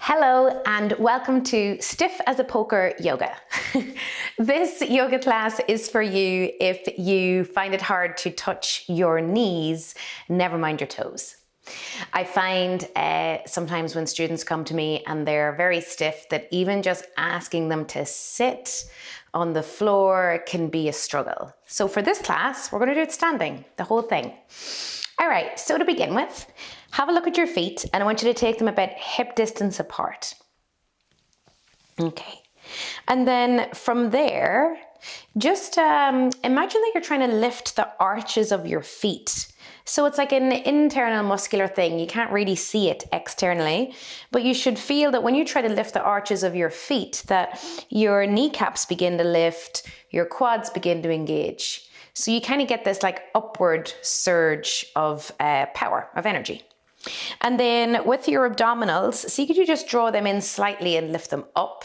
Hello and welcome to Stiff as a Poker Yoga. This yoga class is for you if you find it hard to touch your knees, never mind your toes. I find sometimes when students come to me and they're very stiff that even just asking them to sit on the floor can be a struggle. So for this class, we're going to do it standing, the whole thing. All right, so to begin with, have a look at your feet and I want you to take them about hip distance apart. Okay, and then from there, just imagine that you're trying to lift the arches of your feet. So it's like an internal muscular thing. You can't really see it externally, but you should feel that when you try to lift the arches of your feet, that your kneecaps begin to lift, your quads begin to engage. So you kind of get this like upward surge of power, of energy. And then with your abdominals, see, could you just draw them in slightly and lift them up?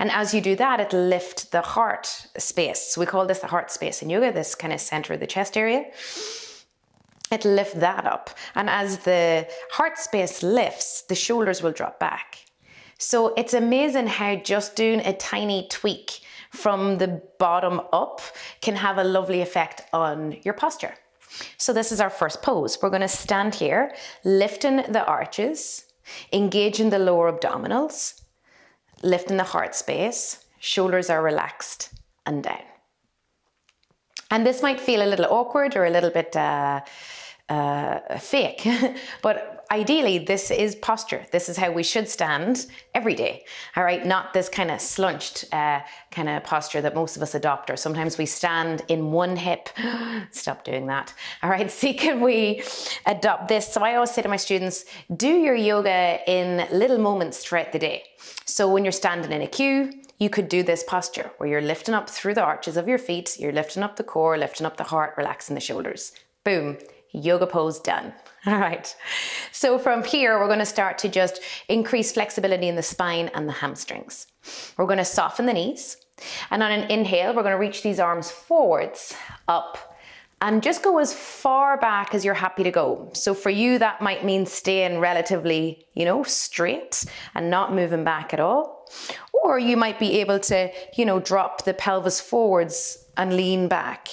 And as you do that, it'll lift the heart space. So we call this the heart space in yoga, this kind of center of the chest area. It'll lift that up. And as the heart space lifts, the shoulders will drop back. So it's amazing how just doing a tiny tweak from the bottom up can have a lovely effect on your posture. So this is our first pose. We're going to stand here, lifting the arches, engaging the lower abdominals, lifting the heart space, shoulders are relaxed and down. And this might feel a little awkward or a little bit fake, but ideally this is posture. This is how we should stand every day, all right? Not this kind of slunched kind of posture that most of us adopt, or sometimes we stand in one hip. Stop doing that, all right? See, can we adopt this? So I always say to my students, do your yoga in little moments throughout the day. So when you're standing in a queue, you could do this posture where you're lifting up through the arches of your feet, you're lifting up the core, lifting up the heart, relaxing the shoulders. Boom. Yoga pose done. All right. So from here, we're going to start to just increase flexibility in the spine and the hamstrings. We're going to soften the knees. And on an inhale, we're going to reach these arms forwards, up, and just go as far back as you're happy to go. So for you, that might mean staying relatively, straight and not moving back at all. Or you might be able to, drop the pelvis forwards and lean back.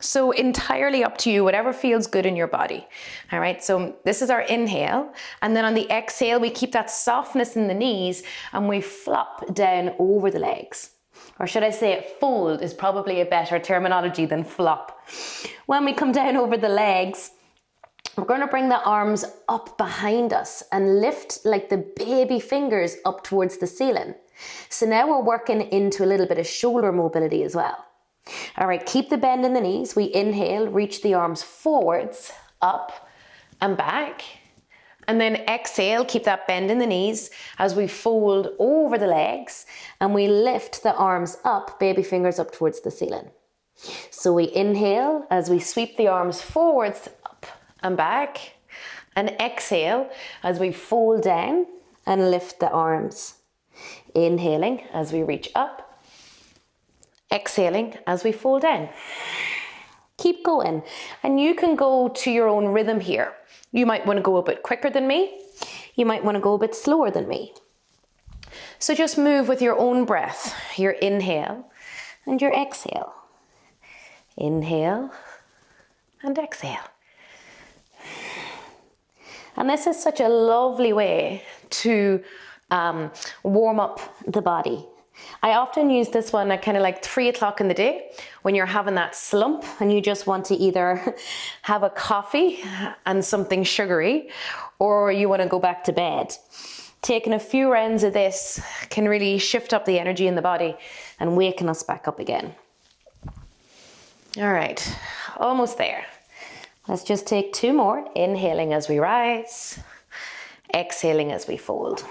So entirely up to you, whatever feels good in your body. All right, so this is our inhale. And then on the exhale, we keep that softness in the knees and we flop down over the legs. Or should I say fold is probably a better terminology than flop. When we come down over the legs, we're going to bring the arms up behind us and lift like the baby fingers up towards the ceiling. So now we're working into a little bit of shoulder mobility as well. All right, keep the bend in the knees. We inhale, reach the arms forwards, up and back. And then exhale, keep that bend in the knees as we fold over the legs and we lift the arms up, baby fingers up towards the ceiling. So we inhale as we sweep the arms forwards, up and back. And exhale as we fold down and lift the arms. Inhaling as we reach up. Exhaling as we fold down. Keep going. And you can go to your own rhythm here. You might want to go a bit quicker than me. You might want to go a bit slower than me. So just move with your own breath, your inhale and your exhale. Inhale and exhale. And this is such a lovely way to warm up the body. I often use this one at kind of like 3 o'clock in the day when you're having that slump and you just want to either have a coffee and something sugary or you want to go back to bed. Taking a few rounds of this can really shift up the energy in the body and waken us back up again. All right, almost there. Let's just take 2 more. Inhaling as we rise, exhaling as we fold.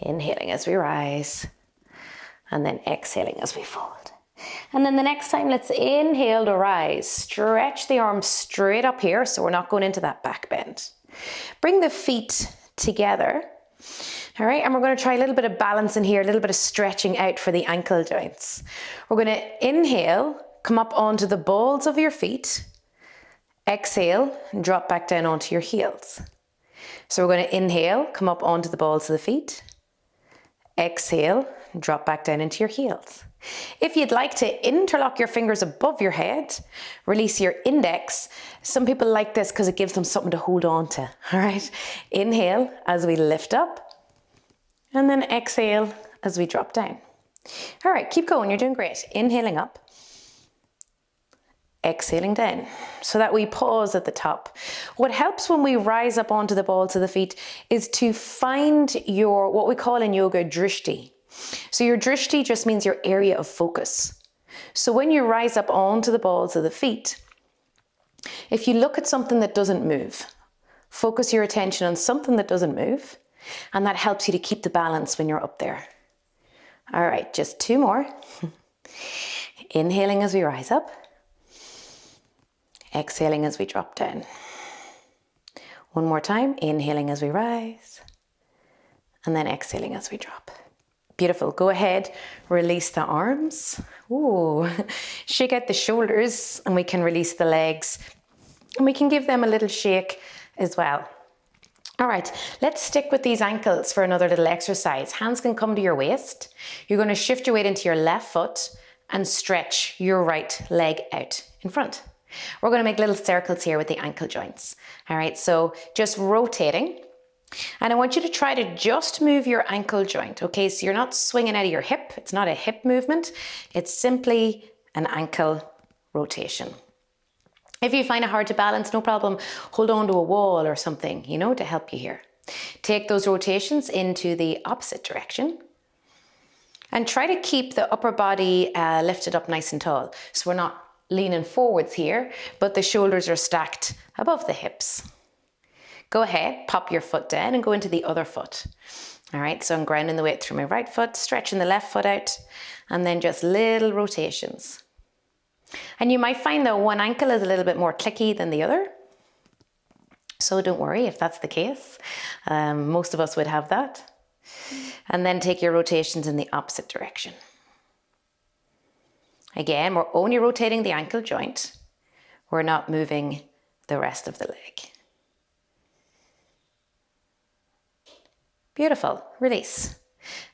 Inhaling as we rise, and then exhaling as we fold. And then the next time, let's inhale to rise. Stretch the arms straight up here, so we're not going into that back bend. Bring the feet together. All right, and we're going to try a little bit of balance in here, a little bit of stretching out for the ankle joints. We're going to inhale, come up onto the balls of your feet. Exhale, and drop back down onto your heels. So we're going to inhale, come up onto the balls of the feet. Exhale, drop back down into your heels. If you'd like to interlock your fingers above your head, release your index. Some people like this because it gives them something to hold on to. All right. Inhale as we lift up, and then exhale as we drop down. All right, keep going. You're doing great. Inhaling up, exhaling down, so that we pause at the top. What helps when we rise up onto the balls of the feet is to find your, what we call in yoga, drishti. So your drishti just means your area of focus. So when you rise up onto the balls of the feet, if you look at something that doesn't move, focus your attention on something that doesn't move, and that helps you to keep the balance when you're up there. All right, just 2 more. Inhaling as we rise up. Exhaling as we drop down. 1 more time, inhaling as we rise, and then exhaling as we drop. Beautiful. Go ahead, release the arms. Ooh, shake out the shoulders, and we can release the legs, and we can give them a little shake as well. All right, let's stick with these ankles for another little exercise. Hands can come to your waist. You're going to shift your weight into your left foot and stretch your right leg out in front. We're going to make little circles here with the ankle joints. All right, so just rotating. And I want you to try to just move your ankle joint, okay? So you're not swinging out of your hip. It's not a hip movement. It's simply an ankle rotation. If you find it hard to balance, no problem. Hold on to a wall or something, to help you here. Take those rotations into the opposite direction. And try to keep the upper body lifted up nice and tall. So we're not leaning forwards here, but the shoulders are stacked above the hips. Go ahead, pop your foot down and go into the other foot. All right, so I'm grounding the weight through my right foot, stretching the left foot out, and then just little rotations. And you might find that one ankle is a little bit more clicky than the other. So don't worry if that's the case. Most of us would have that. And then take your rotations in the opposite direction. Again, we're only rotating the ankle joint. We're not moving the rest of the leg. Beautiful. Release.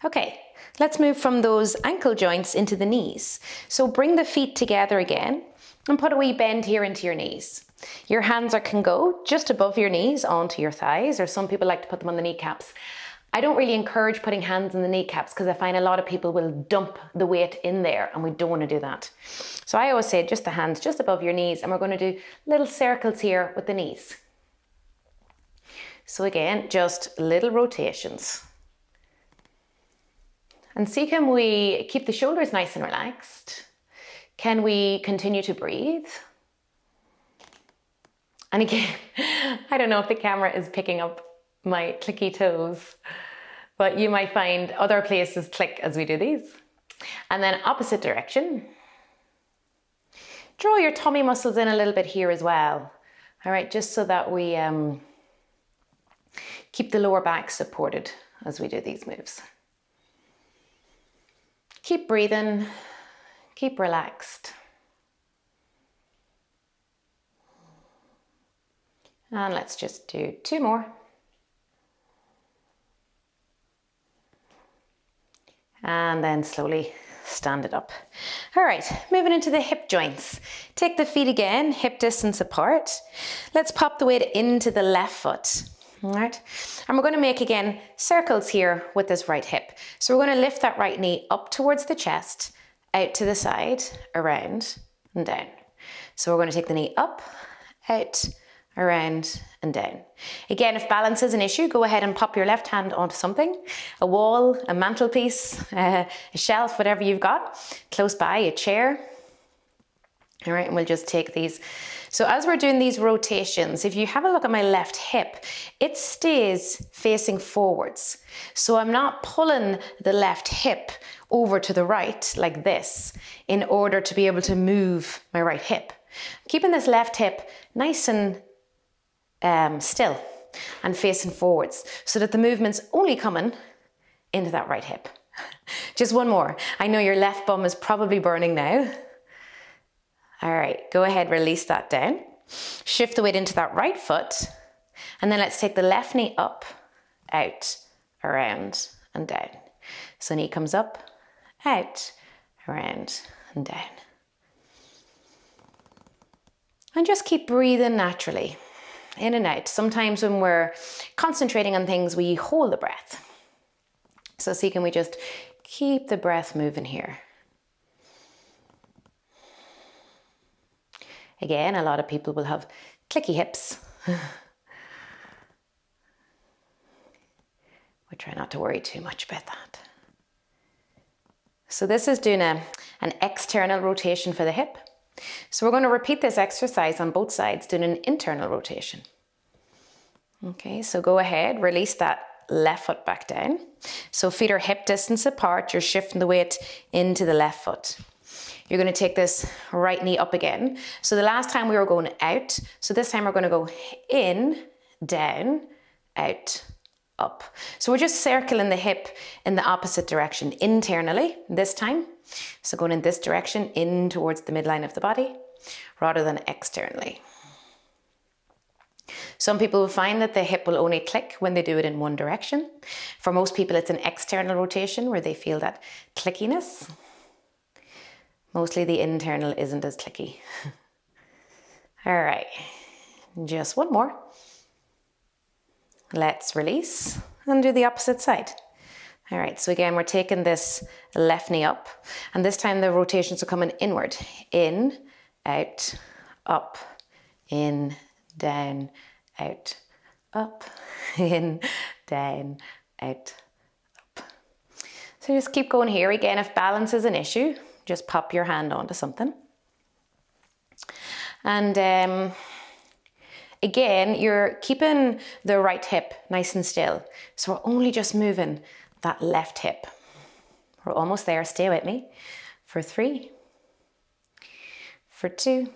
Okay, let's move from those ankle joints into the knees. So bring the feet together again and put a wee bend here into your knees. Your hands can go just above your knees onto your thighs, or some people like to put them on the kneecaps. I don't really encourage putting hands in the kneecaps because I find a lot of people will dump the weight in there, and we don't want to do that. So I always say just the hands just above your knees, and we're going to do little circles here with the knees. So again, just little rotations. And see, can we keep the shoulders nice and relaxed? Can we continue to breathe? And again, I don't know if the camera is picking up my clicky toes, but you might find other places click as we do these. And then opposite direction. Draw your tummy muscles in a little bit here as well. All right, just so that we keep the lower back supported as we do these moves. Keep breathing, keep relaxed. And let's just do 2 more. And then slowly stand it up. All right, moving into the hip joints. Take the feet again, hip distance apart. Let's pop the weight into the left foot. All right, and we're going to make again circles here with this right hip. So we're going to lift that right knee up towards the chest, out to the side, around and down. So we're going to take the knee up, out, around and down. Again, if balance is an issue, go ahead and pop your left hand onto something, a wall, a mantelpiece, a shelf, whatever you've got, close by, a chair. All right, and we'll just take these. So as we're doing these rotations, if you have a look at my left hip, it stays facing forwards. So I'm not pulling the left hip over to the right like this in order to be able to move my right hip. Keeping this left hip nice and still and facing forwards so that the movement's only coming into that right hip. Just one more. I know your left bum is probably burning now. All right, go ahead, release that down. Shift the weight into that right foot And then let's take the left knee up, out, around, and down. So knee comes up, out, around, and down. And just keep breathing naturally, in and out. Sometimes when we're concentrating on things, we hold the breath. So see, can we just keep the breath moving here? Again, a lot of people will have clicky hips. We try not to worry too much about that. So this is doing an external rotation for the hip. So we're going to repeat this exercise on both sides, doing an internal rotation. Okay, so go ahead, release that left foot back down. So feet are hip distance apart, you're shifting the weight into the left foot. You're going to take this right knee up again. So the last time we were going out, so this time we're going to go in, down, out, up. So we're just circling the hip in the opposite direction, internally this time. So going in this direction, in towards the midline of the body, rather than externally. Some people will find that the hip will only click when they do it in one direction. For most people, it's an external rotation where they feel that clickiness. Mostly the internal isn't as clicky. All right, just one more. Let's release and do the opposite side. All right, so again, we're taking this left knee up, and this time the rotations are coming inward. In, out, up, in, down, out, up, in, down, out, up. So just keep going here. Again, if balance is an issue, just pop your hand onto something. And again, you're keeping the right hip nice and still. So we're only just moving that left hip. We're almost there, stay with me. For 3, for 2,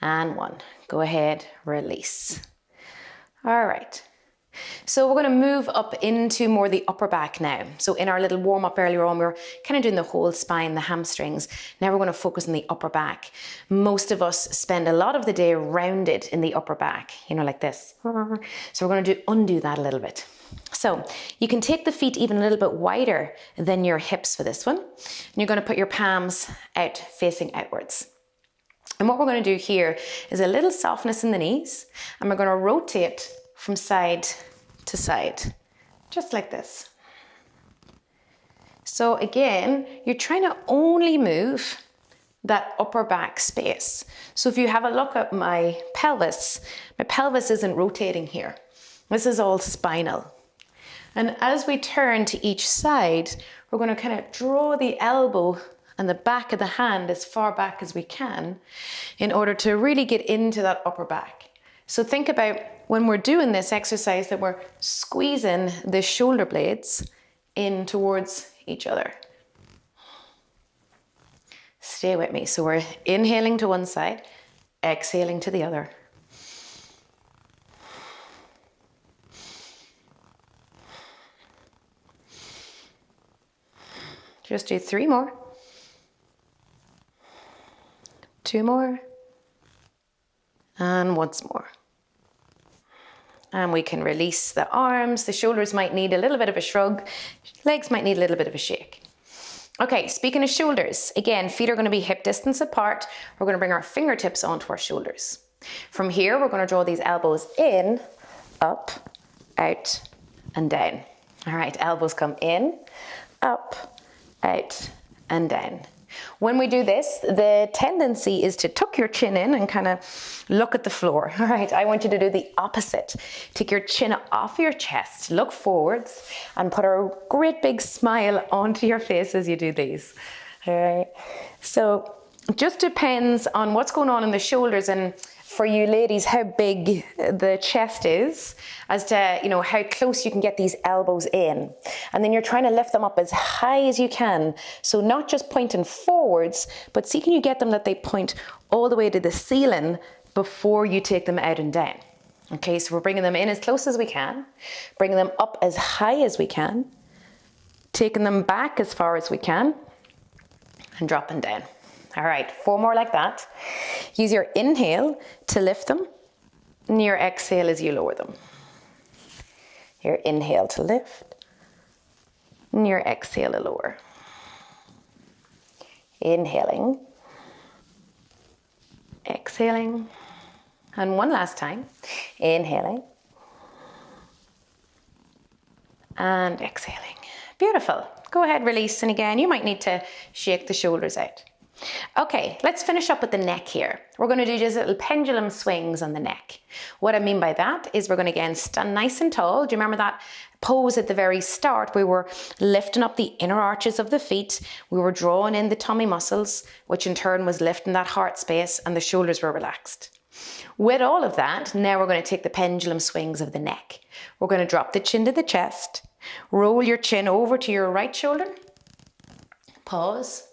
and 1. Go ahead, release. All right. So we're going to move up into more the upper back now. So in our little warm up earlier on, we were kind of doing the whole spine, the hamstrings. Now we're going to focus on the upper back. Most of us spend a lot of the day rounded in the upper back, you know, like this. So we're going to undo that a little bit. So you can take the feet even a little bit wider than your hips for this one. And you're going to put your palms out, facing outwards. And what we're going to do here is a little softness in the knees, and we're going to rotate from side to side, just like this. So again, you're trying to only move that upper back space. So if you have a look at my pelvis isn't rotating here. This is all spinal. And as we turn to each side, we're going to kind of draw the elbow and the back of the hand as far back as we can in order to really get into that upper back. So think about when we're doing this exercise that we're squeezing the shoulder blades in towards each other. Stay with me. So we're inhaling to one side, exhaling to the other. Just do 3 more. 2 more. And once more. And we can release the arms. The shoulders might need a little bit of a shrug. Legs might need a little bit of a shake. Okay, speaking of shoulders, again, feet are going to be hip distance apart. We're going to bring our fingertips onto our shoulders. From here, we're going to draw these elbows in, up, out, and down. All right, elbows come in, up, out, and down. When we do this, the tendency is to tuck your chin in and kind of look at the floor. All right, I want you to do the opposite. Take your chin off your chest, look forwards, and put a great big smile onto your face as you do these. All right, so it just depends on what's going on in the shoulders and for you ladies, how big the chest is, as to, you know, how close you can get these elbows in. And then you're trying to lift them up as high as you can. So not just pointing forwards, but see, can you get them that they point all the way to the ceiling before you take them out and down. Okay, so we're bringing them in as close as we can, bringing them up as high as we can, taking them back as far as we can, and dropping down. All right, 4 more like that. Use your inhale to lift them, And your exhale as you lower them. Your inhale to lift. And your exhale to lower. Inhaling. Exhaling. And one last time. Inhaling. And exhaling. Beautiful. Go ahead, release. And again, you might need to shake the shoulders out. Okay, let's finish up with the neck here. We're going to do just little pendulum swings on the neck. What I mean by that is we're going to again stand nice and tall. Do you remember that pose at the very start? We were lifting up the inner arches of the feet. We were drawing in the tummy muscles, which in turn was lifting that heart space, and the shoulders were relaxed. With all of that, now we're going to take the pendulum swings of the neck. We're going to drop the chin to the chest. Roll your chin over to your right shoulder. Pause.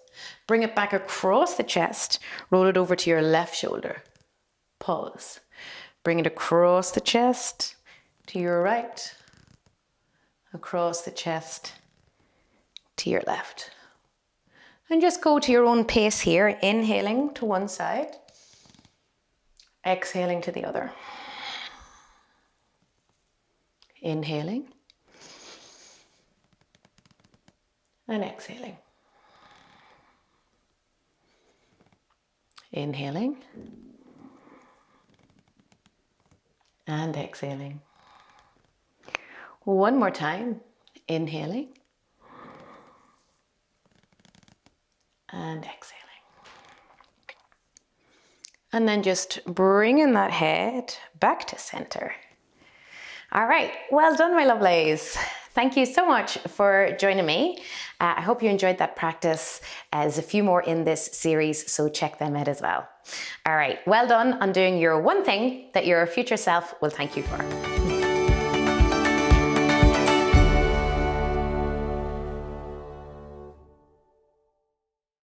Bring it back across the chest. Roll it over to your left shoulder. Pause. Bring it across the chest to your right. Across the chest to your left. And just go to your own pace here. Inhaling to one side. Exhaling to the other. Inhaling. And exhaling. Inhaling. And exhaling. One more time. Inhaling. And exhaling. And then just bringing that head back to center. All right, well done, my lovelies. Thank you so much for joining me. I hope you enjoyed that practice. There's a few more in this series, so check them out as well. All right, well done on doing your one thing that your future self will thank you for.